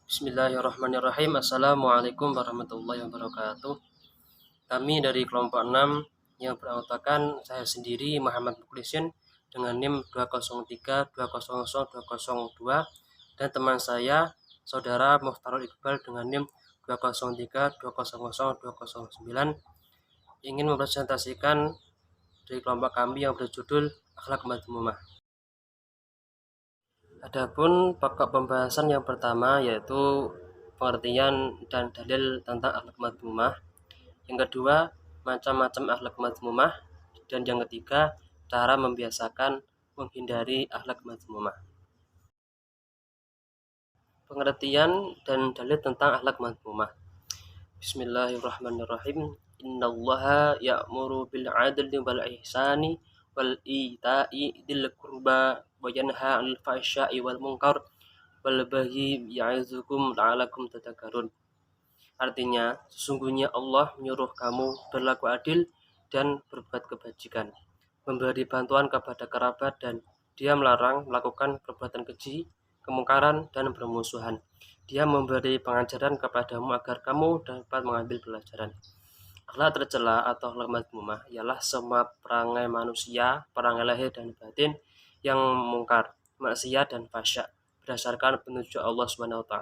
Bismillahirrahmanirrahim. Assalamualaikum warahmatullahi wabarakatuh. Kami dari kelompok 6 yang beranggotakan saya sendiri Muhammad Muklisin dengan NIM 203200202 dan teman saya Saudara Muhtarul Iqbal dengan NIM 203200209 ingin mempresentasikan dari kelompok kami yang berjudul Akhlak Madmumah. Adapun pokok pembahasan yang pertama yaitu pengertian dan dalil tentang akhlak madmumah. Yang kedua, macam-macam akhlak madmumah. Dan yang ketiga, cara membiasakan menghindari akhlak madmumah. Pengertian dan dalil tentang akhlak madmumah. Bismillahirrahmanirrahim. Innallaha ya'muru bil 'adli wal ihsani wal ita'i dzil qurba wa yanha 'anil fahsya'i wal munkar wal baghi ya'izukum la'alakum tadhakkarun. Artinya, sesungguhnya Allah menyuruh kamu berlaku adil dan berbuat kebajikan, memberi bantuan kepada kerabat, dan Dia melarang melakukan perbuatan keji, kemungkaran, dan permusuhan. Dia memberi pengajaran kepadamu agar kamu dapat mengambil pelajaran. Akhlak tercela atau akhlak madmumah ialah semua perangai manusia, perangai lahir dan batin yang mungkar, maksiat dan fasyak berdasarkan petunjuk Allah SWT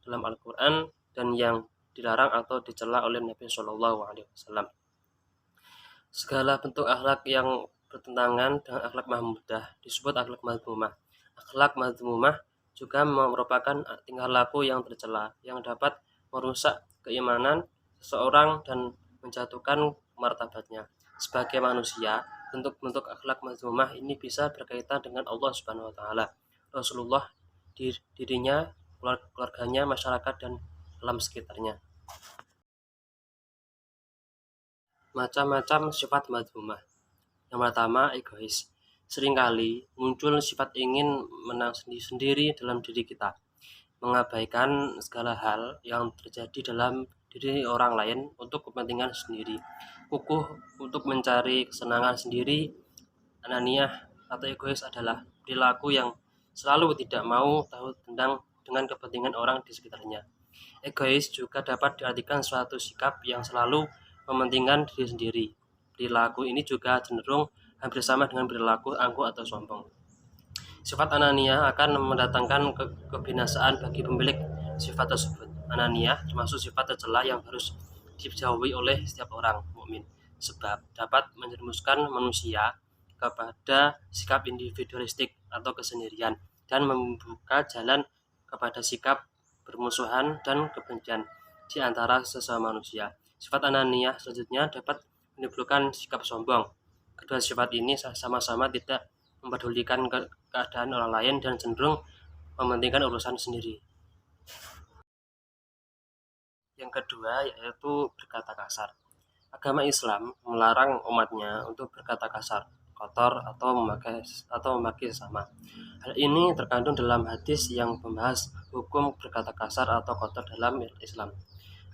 dalam Al-Quran dan yang dilarang atau dicela oleh Nabi SAW. Segala bentuk akhlak yang bertentangan dengan akhlak mahmudah disebut akhlak madmumah. Akhlak madmumah juga merupakan tingkah laku yang tercela yang dapat merusak keimanan seseorang dan menjatuhkan martabatnya sebagai manusia. Bentuk-bentuk akhlak madmumah ini bisa berkaitan dengan Allah Subhanahu wa taala, Rasulullah, dirinya, keluarganya, masyarakat, dan alam sekitarnya. Macam-macam sifat madmumah. Yang pertama, egois. Seringkali muncul sifat ingin menang sendiri dalam diri kita, mengabaikan segala hal yang terjadi dalam diri orang lain untuk kepentingan sendiri, kukuh untuk mencari kesenangan sendiri. Ananiah atau egois adalah perilaku yang selalu tidak mau tahu tentang dengan kepentingan orang di sekitarnya. Egois juga dapat diartikan suatu sikap yang selalu mementingkan diri sendiri. Perilaku ini juga cenderung hampir sama dengan perilaku angkuh atau sombong. Sifat anania akan mendatangkan kebinasaan bagi pemilik sifat tersebut. Anania termasuk sifat tercela yang harus dijauhi oleh setiap orang mukmin, sebab dapat menjerumuskan manusia kepada sikap individualistik atau kesendirian dan membuka jalan kepada sikap permusuhan dan kebencian di antara sesama manusia. Sifat anania selanjutnya dapat menimbulkan sikap sombong. Kedua sifat ini sama-sama tidak mempedulikan keadaan orang lain dan cenderung mementingkan urusan sendiri. Yang kedua yaitu berkata kasar. Agama Islam melarang umatnya untuk berkata kasar, kotor, atau memaki sesama. Hal ini terkandung dalam hadis yang membahas hukum berkata kasar atau kotor dalam Islam.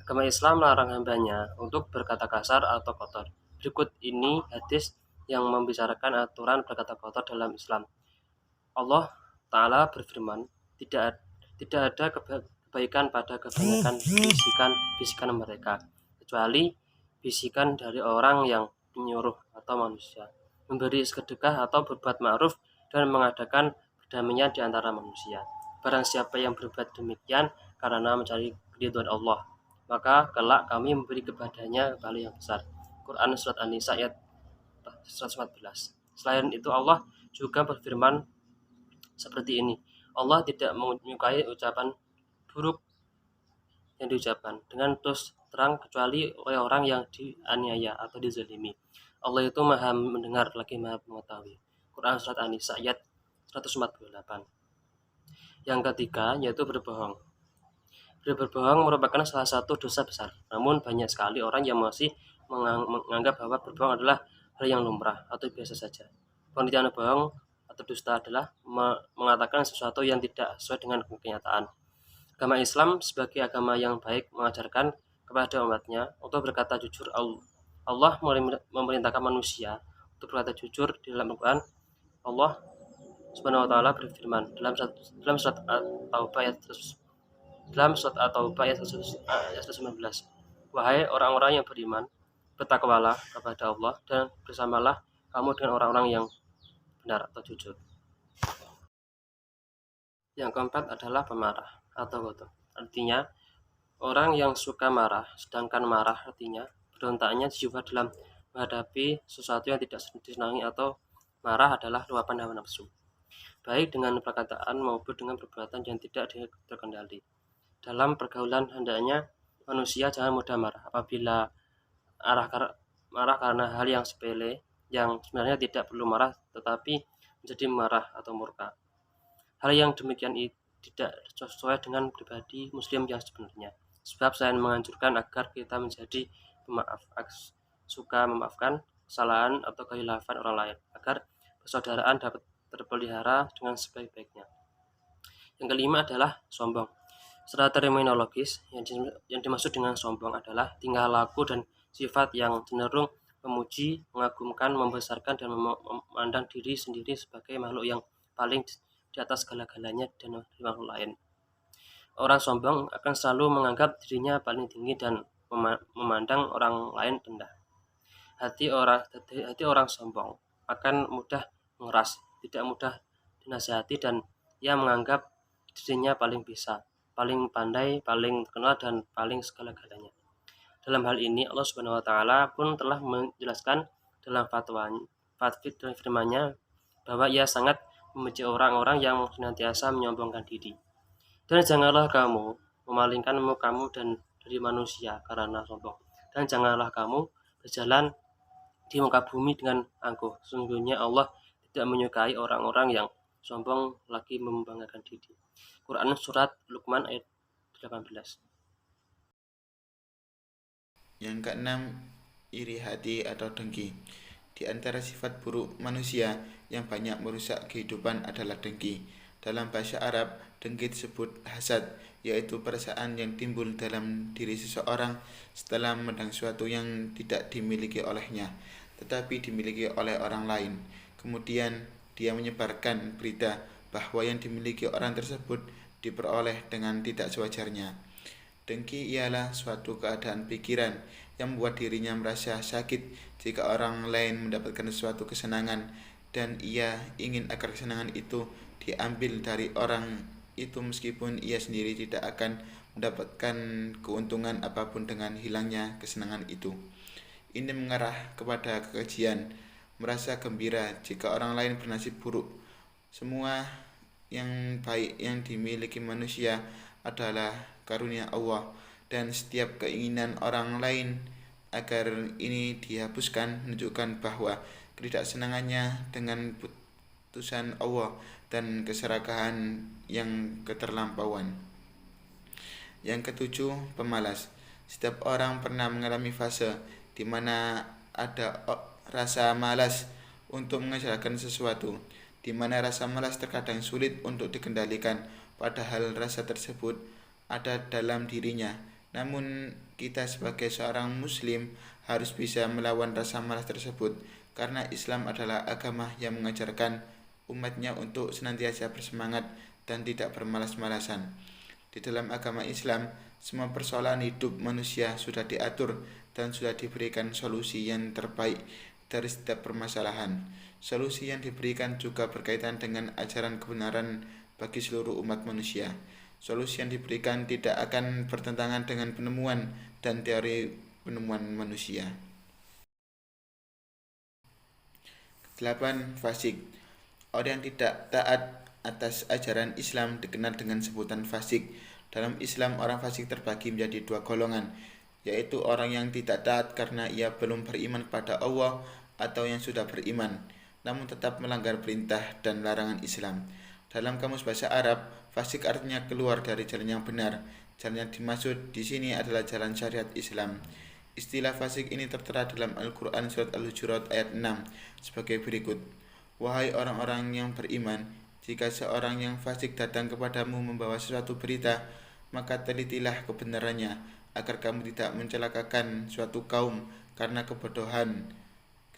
Agama Islam melarang hambanya untuk berkata kasar atau kotor. Berikut ini hadis yang membicarakan aturan berkata kotor dalam Islam. Allah Ta'ala berfirman, tidak ada kebaikan pada kebanyakan bisikan mereka, kecuali bisikan dari orang yang menyuruh atau manusia, memberi sedekah atau berbuat ma'ruf dan mengadakan perdamaian di antara manusia. Barang siapa yang berbuat demikian karena mencari keridhaan Allah, maka kelak kami memberi kepadanya pahala yang besar. Quran Surat An-Nisa ayat 114. Selain itu Allah juga berfirman seperti ini, Allah tidak menyukai ucapan buruk yang diucapkan dengan terus terang kecuali oleh orang yang dianiaya atau dizalimi. Allah itu maha mendengar lagi maha mengetahui. Quran Surat An-Nisa ayat 148. Yang ketiga yaitu berbohong. Berbohong merupakan salah satu dosa besar, namun banyak sekali orang yang masih menganggap bahwa berbohong adalah hal yang lumrah atau biasa saja. Pengertian bohong atau dusta adalah mengatakan sesuatu yang tidak sesuai dengan kenyataan. Agama Islam sebagai agama yang baik mengajarkan kepada umatnya untuk berkata jujur. Allah memerintahkan manusia untuk berkata jujur di dalam Al-Quran. Allah Subhanahu wa taala berfirman dalam surat At-Taubah ayat Dalam surat At-Taubah ayat 19, wahai orang-orang yang beriman, bertakwalah kepada Allah dan bersamalah kamu dengan orang-orang yang benar atau jujur. Yang keempat adalah pemarah atau gotoh. Artinya, orang yang suka marah, sedangkan marah artinya berontaknya jiwa dalam menghadapi sesuatu yang tidak disenangi, atau marah adalah luapan hawa nafsu, baik dengan perkataan maupun dengan perbuatan yang tidak terkendali. Dalam pergaulan, hendaknya manusia jangan mudah marah apabila marah karena hal yang sepele yang sebenarnya tidak perlu marah tetapi menjadi marah atau murka. Hal yang demikian tidak sesuai dengan pribadi muslim yang sebenarnya. Sebab selain menganjurkan agar kita menjadi pemaaf, suka memaafkan kesalahan atau kehilafan orang lain, agar persaudaraan dapat terpelihara dengan sebaik-baiknya. Yang kelima adalah sombong. Secara terminologis, yang dimaksud dengan sombong adalah tingkah laku dan sifat yang cenderung memuji, mengagumkan, membesarkan, dan memandang diri sendiri sebagai makhluk yang paling di atas segala-galanya dan makhluk lain. Orang sombong akan selalu menganggap dirinya paling tinggi dan memandang orang lain rendah. Hati orang sombong akan mudah mengeras, tidak mudah dinasihati, dan ia menganggap dirinya paling bisa, paling pandai, paling terkenal, dan paling segala-galanya. Dalam hal ini Allah Subhanahu wa taala pun telah menjelaskan dalam firman-Nya bahwa ia sangat membenci orang-orang yang senantiasa menyombongkan diri. Dan janganlah kamu memalingkan kamu dan dari manusia karena sombong. Dan janganlah kamu berjalan di muka bumi dengan angkuh. Sesungguhnya Allah tidak menyukai orang-orang yang sombong lagi membanggakan diri. Quran Surat Luqman ayat 18. Yang keenam, iri hati atau dengki. Di antara sifat buruk manusia yang banyak merusak kehidupan adalah dengki. Dalam bahasa Arab, dengki disebut hasad, yaitu perasaan yang timbul dalam diri seseorang setelah memandang sesuatu yang tidak dimiliki olehnya, tetapi dimiliki oleh orang lain. Kemudian dia menyebarkan berita bahwa yang dimiliki orang tersebut diperoleh dengan tidak sewajarnya. Dengki ialah suatu keadaan pikiran yang membuat dirinya merasa sakit jika orang lain mendapatkan suatu kesenangan, dan ia ingin agar kesenangan itu diambil dari orang itu meskipun ia sendiri tidak akan mendapatkan keuntungan apapun dengan hilangnya kesenangan itu. Ini mengarah kepada kekejian, merasa gembira jika orang lain bernasib buruk. Semua yang baik yang dimiliki manusia adalah karunia Allah, dan setiap keinginan orang lain agar ini dihapuskan menunjukkan bahwa ketidaksenangannya dengan putusan Allah dan keserakahan yang keterlampauan. Yang ketujuh, pemalas. Setiap orang pernah mengalami fase di mana ada rasa malas untuk mengerjakan sesuatu, di mana rasa malas terkadang sulit untuk dikendalikan, padahal rasa tersebut ada dalam dirinya. Namun kita sebagai seorang muslim harus bisa melawan rasa malas tersebut, karena Islam adalah agama yang mengajarkan umatnya untuk senantiasa bersemangat dan tidak bermalas-malasan. Di dalam agama Islam, semua persoalan hidup manusia sudah diatur dan sudah diberikan solusi yang terbaik dari setiap permasalahan. Solusi yang diberikan juga berkaitan dengan ajaran kebenaran bagi seluruh umat manusia. Solusi yang diberikan tidak akan bertentangan dengan penemuan dan teori penemuan manusia. 8. Fasik. Orang yang tidak taat atas ajaran Islam dikenal dengan sebutan fasik. Dalam Islam, orang fasik terbagi menjadi dua golongan, yaitu orang yang tidak taat karena ia belum beriman kepada Allah, atau yang sudah beriman namun tetap melanggar perintah dan larangan Islam. Dalam kamus bahasa Arab, fasik artinya keluar dari jalan yang benar. Jalan yang dimaksud di sini adalah jalan syariat Islam. Istilah fasik ini tertera dalam Al-Quran surat Al-Hujurat ayat 6 sebagai berikut. Wahai orang-orang yang beriman, jika seorang yang fasik datang kepadamu membawa suatu berita, maka telitilah kebenarannya, agar kamu tidak mencelakakan suatu kaum karena kebodohan,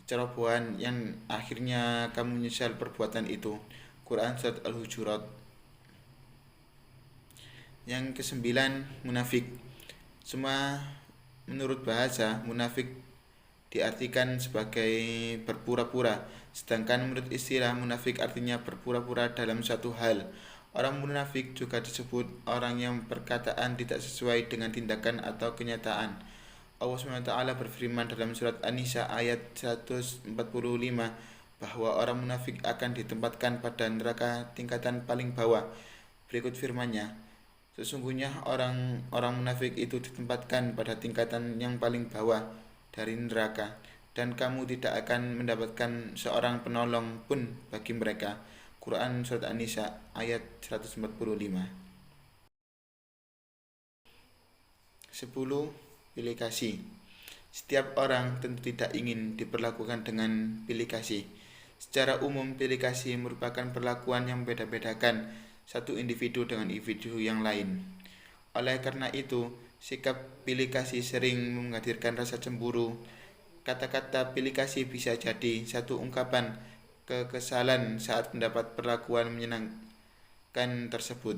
kecerobohan yang akhirnya kamu menyesal perbuatan itu. Quran surat Al-Hujurat. Yang kesembilan, munafik. Semua menurut bahasa, munafik diartikan sebagai berpura-pura, sedangkan menurut istilah munafik artinya berpura-pura dalam suatu hal. Orang munafik juga disebut orang yang perkataan tidak sesuai dengan tindakan atau kenyataan. Allah SWT berfirman dalam surat An-Nisa ayat 145 bahwa orang munafik akan ditempatkan pada neraka tingkatan paling bawah. Berikut firman-Nya, sesungguhnya orang-orang munafik itu ditempatkan pada tingkatan yang paling bawah dari neraka, dan kamu tidak akan mendapatkan seorang penolong pun bagi mereka. Quran Surat An-Nisa ayat 145. 10. Pilih kasih. Setiap orang tentu tidak ingin diperlakukan dengan pilih kasih. Secara umum, pilih kasih merupakan perlakuan yang membeda-bedakan satu individu dengan individu yang lain. Oleh karena itu, sikap pilih kasih sering menghadirkan rasa cemburu. Kata-kata pilih kasih bisa jadi satu ungkapan kekesalan saat mendapat perlakuan menyenangkan tersebut.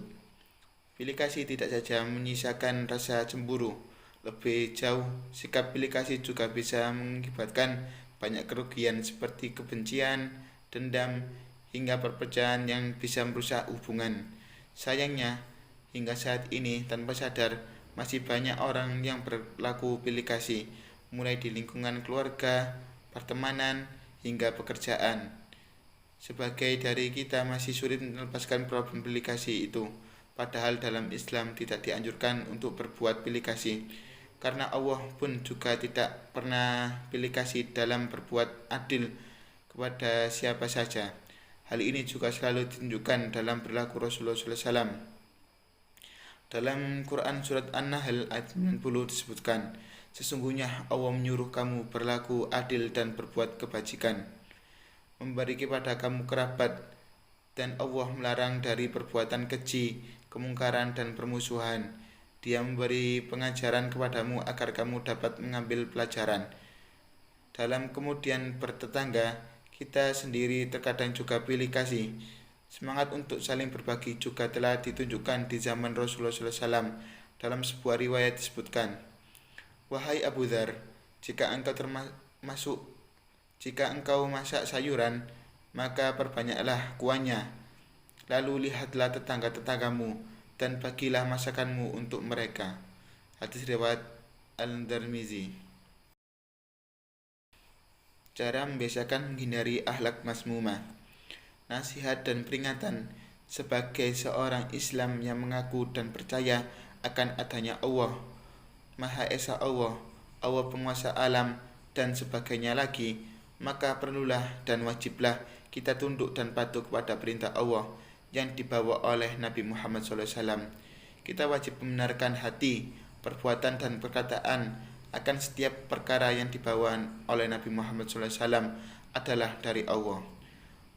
Pilih kasih tidak saja menyisakan rasa cemburu, lebih jauh, sikap pilih kasih juga bisa mengakibatkan banyak kerugian seperti kebencian, dendam, hingga perpecahan yang bisa merusak hubungan. Sayangnya, hingga saat ini tanpa sadar, masih banyak orang yang berlaku pilih kasih, mulai di lingkungan keluarga, pertemanan, hingga pekerjaan. Sebagai dari kita masih sulit melepaskan problem pilih kasih itu, padahal dalam Islam tidak dianjurkan untuk berbuat pilih kasih, karena Allah pun juga tidak pernah pilih kasih dalam berbuat adil kepada siapa saja. Hal ini juga selalu ditunjukkan dalam perilaku Rasulullah SAW. Dalam Quran Surat An-Nahl ayat 90 disebutkan, sesungguhnya Allah menyuruh kamu berlaku adil dan berbuat kebajikan, memberi kepada kamu kerabat, dan Allah melarang dari perbuatan keji, kemungkaran, dan permusuhan. Dia memberi pengajaran kepadamu agar kamu dapat mengambil pelajaran. Dalam kemudian bertetangga, kita sendiri terkadang juga pilih kasih. Semangat untuk saling berbagi juga telah ditunjukkan di zaman Rasulullah SAW. Dalam sebuah riwayat disebutkan, wahai Abu Dzar, jika engkau jika engkau masak sayuran, maka perbanyaklah kuahnya. Lalu lihatlah tetangga-tetanggamu dan bagilah masakanmu untuk mereka. Hadis riwayat Al-Darmizi. Cara membiasakan menghindari akhlak mazmumah. Nasihat dan peringatan sebagai seorang Islam yang mengaku dan percaya akan adanya Allah, Maha Esa Allah, Allah penguasa alam, dan sebagainya lagi, maka perlulah dan wajiblah kita tunduk dan patuh kepada perintah Allah yang dibawa oleh Nabi Muhammad SAW. Kita wajib membenarkan hati, perbuatan, dan perkataan akan setiap perkara yang dibawa oleh Nabi Muhammad SAW adalah dari Allah.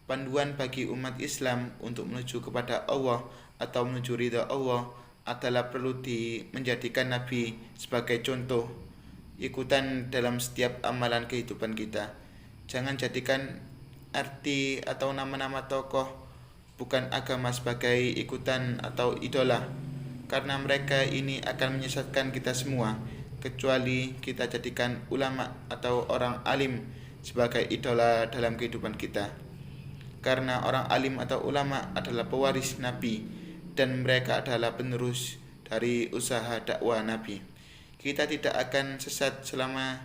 Panduan bagi umat Islam untuk menuju kepada Allah atau menuju ridha Allah adalah perlu menjadikan Nabi sebagai contoh ikutan dalam setiap amalan kehidupan kita. Jangan jadikan arti atau nama-nama tokoh bukan agama sebagai ikutan atau idola, karena mereka ini akan menyesatkan kita semua, kecuali kita jadikan ulama atau orang alim sebagai idola dalam kehidupan kita. Karena orang alim atau ulama adalah pewaris Nabi dan mereka adalah penerus dari usaha dakwah Nabi. Kita tidak akan sesat selama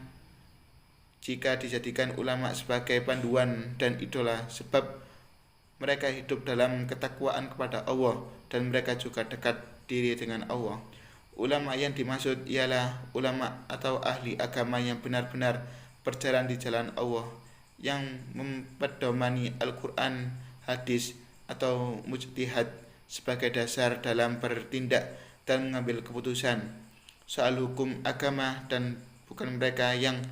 jika dijadikan ulama sebagai panduan dan idola, sebab mereka hidup dalam ketakwaan kepada Allah dan mereka juga dekat diri dengan Allah. Ulama yang dimaksud ialah ulama atau ahli agama yang benar-benar berjalan di jalan Allah, yang mempedomani Al-Quran, hadis, atau mujtihad sebagai dasar dalam bertindak dan mengambil keputusan soal hukum agama, dan bukan mereka yang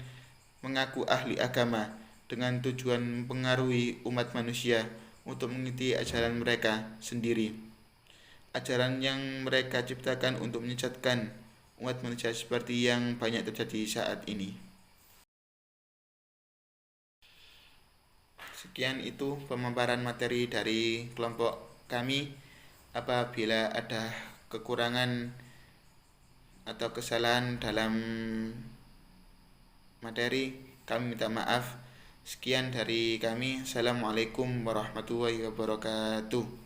mengaku ahli agama dengan tujuan mempengaruhi umat manusia untuk mengikuti ajaran mereka sendiri, ajaran yang mereka ciptakan untuk menyesatkan umat manusia seperti yang banyak terjadi saat ini. Sekian itu pemaparan materi dari kelompok kami. Apabila ada kekurangan atau kesalahan dalam materi, kami minta maaf. Sekian dari kami. Assalamualaikum warahmatullahi wabarakatuh.